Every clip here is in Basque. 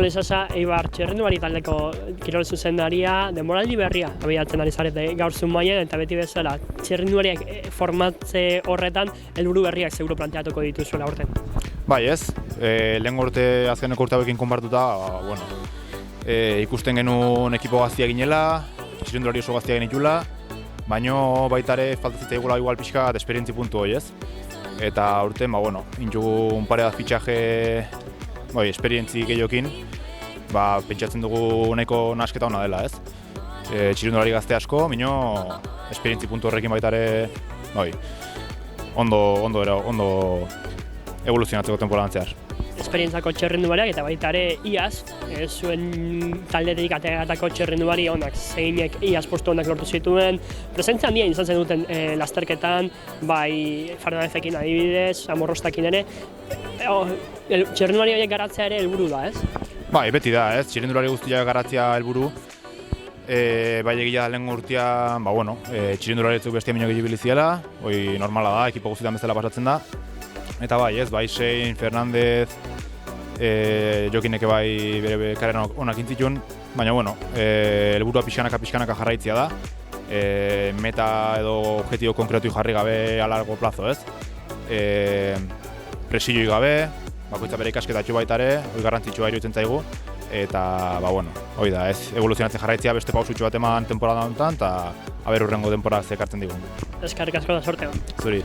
Jon Isasa, Eibar txirrindulari taldeko kirol zuzendaria, denboraldi berria abiatzen ari zarete gaur Zumaian, eta beti bezala txirrindulariak formatze horretan helburu berriak seguru planteatuko dituzuela aurten. Bai ez, lehen azkeneko urte hauekin konpartuta, ikusten genuen ekipo gaztia ginela, txirrindulari oso gaztia genitula, baino baitare faltatzea egula igual pixka esperientzi puntu hori ez. Eta urten, intxugu un pare bat fitxaje esperientzi gehiokin, pentsatzen dugu nahiko nasketa hona dela ez. Txirrindulari gazte asko, minio esperientzi puntu horrekin baitare ondo evoluzionatzeko temporadan zehar. Esperientzako txirrindulariak eta baita ere iaz, zuen taldetik ateratako txirrindulari onak, zeinek iaz postu onak lortu zituen, presentzia handia izan zen duten lasterketan, bai Fernandezekin adibidez, Amorrostakin ere, txirrindulari horiek garatzea ere helburu da, ez? Bai, beti da, ez, txirrindulari guztiak garatzea helburu, bai egia lehen urtean, txirrindulari etzuk bestia minok egibili ziela, hoi normala da, ekipo guztietan bezala pasatzen da. Eta bai, ez, bai Sein, Fernandez, Jokineke bai bere karen onak intzitun, baina helburua pixkanaka jarraitzia da. Meta edo objektibo konkretu jarri gabe a largo plazo, ez. Presioi gabe, bakoitza bere ikasketatxo baita ere, hori garrantzitsua iruditzen zaigu. Eta, hori da, ez, evoluzionatzen jarraitzia beste pausutxo bat eman temporada honetan, eta aber hurrengo denbora zekartzen digun. Eskerrik asko da sorteo. Zuri.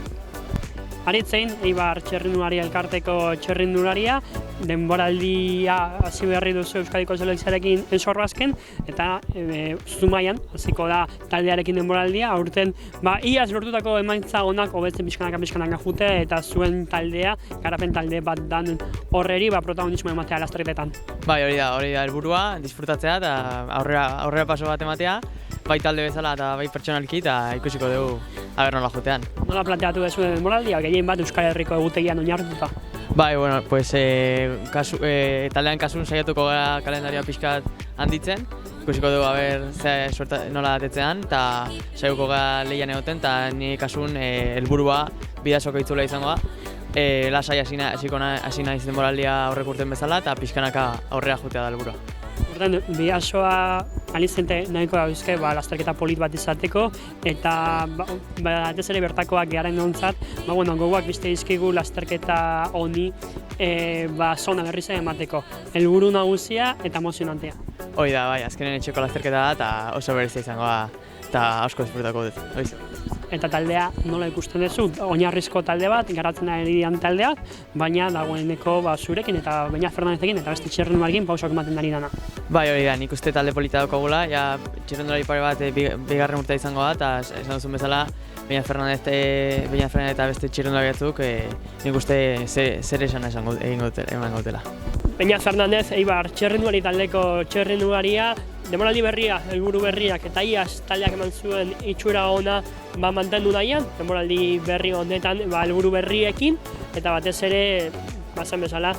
Aritzein, Eibar txirrindulari elkarteko txirrindularia, denboraldia hasi berri duzu Euskadiko selekzioarekin ensorbazken, eta Zumaian hasiko da taldearekin denboraldia, aurten iaz lortutako emaitza onak hobetzen pixkanaka jute, eta zuen taldea, garapen talde bat dan horreri protagonismo ematea lasterketetan. Bai, hori da helburua, disfrutatzea eta aurrera paso bat ematea, bai talde bezala eta bai pertsonalki, eta ikusiko dugu aber nola jotean. Nola planteatu duzu denboraldia, gehien bat Euskal Herriko egutegian oinarrituta? Bai, taldean kasun saiatuko gara kalendaria pixkat handitzen. Ikusiko dugu nola datetzean, eta saiatuko gara lehian egoten, eta nire kasun helburua bidasoko itzula izango da. Lasai hasi naiz denboraldia aurrek urten bezala, eta pixkanaka aurrera jotea da helburua. Horten, bidasoa alizente nahiko dauzke lasterketa polit bat izateko, eta batez ere bertakoak garen ontzat, gogoak beste dizkigu lasterketa honi zona berri zen emateko. Helburu nagusia eta emozionantea. Hoi da, bai, azkenen etxeko lasterketa da, eta oso berezia izango da, eta asko disfrutako dut. Eta taldea nola ikusten duzu, oinarrizko talde bat, garatzen ari dian taldea, baina dagoeneko zurekin eta Beñat Fernandezekin eta beste txirrindularirekin pausoak ematen ari dana. Bai, hori da, nik uste talde polita daukagula, txirrindulari pare bat bigarren urtea izango da, eta esan duzun bezala, Beñat Fernandez eta beste txirrindulari batzuk, nik uste zer esan emango dutela. Beñat Fernandez, Eibar txirrindulari taldeko txirrindularia, denboraldi berria, helburu berriak eta iaz taldeak eman zuen itxura ona mantendu nahian, denboraldi berri honetan helburu berriekin, eta batez ere, bazen bezala,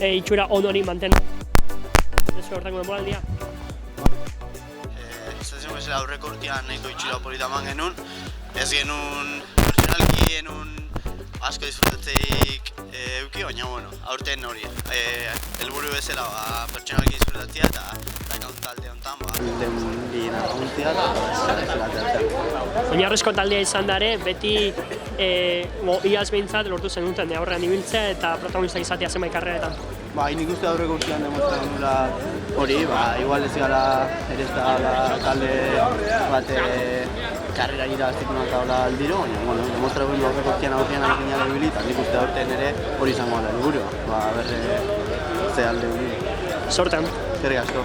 itxura hori mantendu. Ez horretako denboraldia? Ezatzen bezala aurreko urtean nahiko itxura polita eman genuen, ez genuen pertsonalki genuen asko disfrutatzeik euki, baina aurten hori. Helburu bezala pertsonalki disfrutatzea eta talde honetan oinarrizko taldea izan dare, beti iaz behintzat lortu zen duten aurrean ibiltzea eta protagonista izatea zenbait karreretan. Nik uste aurreko urtean demostratu nula hori, igual ez gara ere ez da talde bat karrera irabazteko eta aldiro, baina demostratu nula aurreko urtean ari ginela ibili, eta nik uste aurten ere hori izango da helburua, berre ze alde hori. Sortean. Eskerrik asko.